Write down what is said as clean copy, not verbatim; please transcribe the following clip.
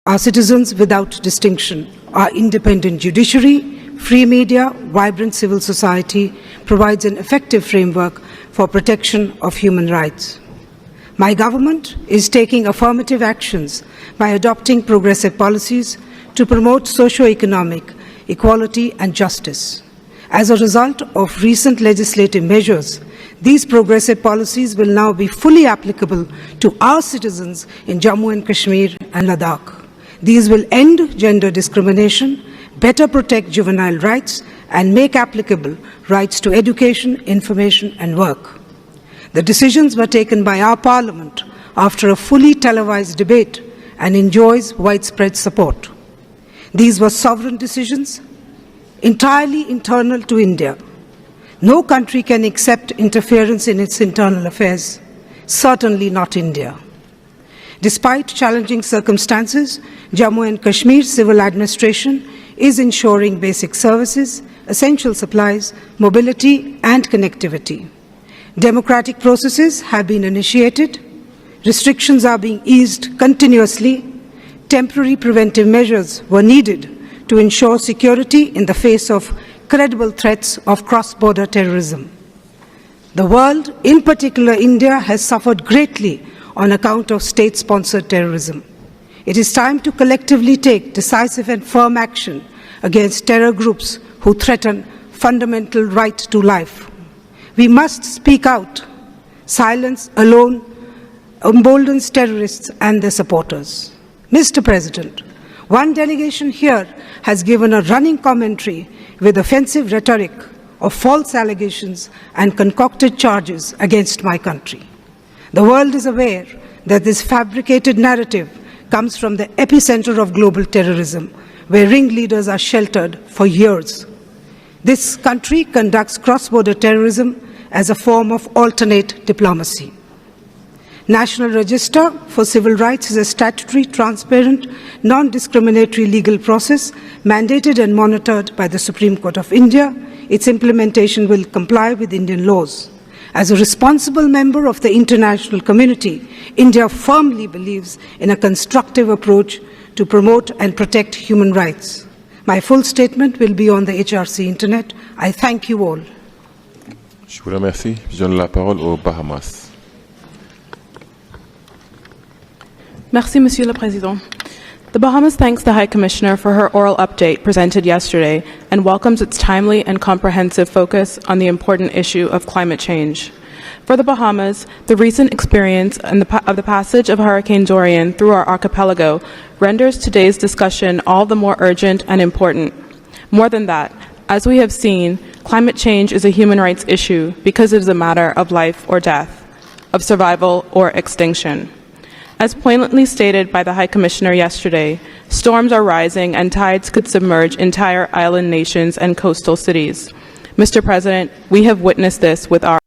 our citizens without distinction. Our independent judiciary, free media, vibrant civil society provides an effective framework for protection of human rights. My government is taking affirmative actions by adopting progressive policies to promote socio-economic equality and justice. As a result of recent legislative measures, these progressive policies will now be fully applicable to our citizens in Jammu and Kashmir and Ladakh. These will end gender discrimination, better protect juvenile rights, and make applicable rights to education, information, and work. The decisions were taken by our Parliament after a fully televised debate and enjoys widespread support. These were sovereign decisions entirely internal to India. No country can accept interference in its internal affairs, certainly not India. Despite challenging circumstances, Jammu and Kashmir civil administration is ensuring basic services, essential supplies, mobility, and connectivity. Democratic processes have been initiated, restrictions are being eased continuously, temporary preventive measures were needed to ensure security in the face of credible threats of cross-border terrorism. The world, in particular India, has suffered greatly on account of state-sponsored terrorism. It is time to collectively take decisive and firm action against terror groups who threaten fundamental right to life. We must speak out. Silence alone emboldens terrorists and their supporters. Mr. President, one delegation here has given a running commentary with offensive rhetoric of false allegations and concocted charges against my country. The world is aware that this fabricated narrative comes from the epicenter of global terrorism, where ringleaders are sheltered for years. This country conducts cross-border terrorism as a form of alternate diplomacy. National Register for Civil Rights is a statutory, transparent, non-discriminatory legal process mandated and monitored by the Supreme Court of India. Its implementation will comply with Indian laws. As a responsible member of the international community, India firmly believes in a constructive approach to promote and protect human rights. My full statement will be on the HRC Internet. I thank you all. Je vous remercie. Je donne la parole aux Bahamas. Merci, Monsieur le Président. The Bahamas thanks the High Commissioner for her oral update presented yesterday and welcomes its timely and comprehensive focus on the important issue of climate change. For the Bahamas, the recent experience of the passage of Hurricane Dorian through our archipelago renders today's discussion all the more urgent and important. More than that, as we have seen, climate change is a human rights issue because it is a matter of life or death, of survival or extinction. As poignantly stated by the High Commissioner yesterday, storms are rising and tides could submerge entire island nations and coastal cities. Mr. President, we have witnessed this with our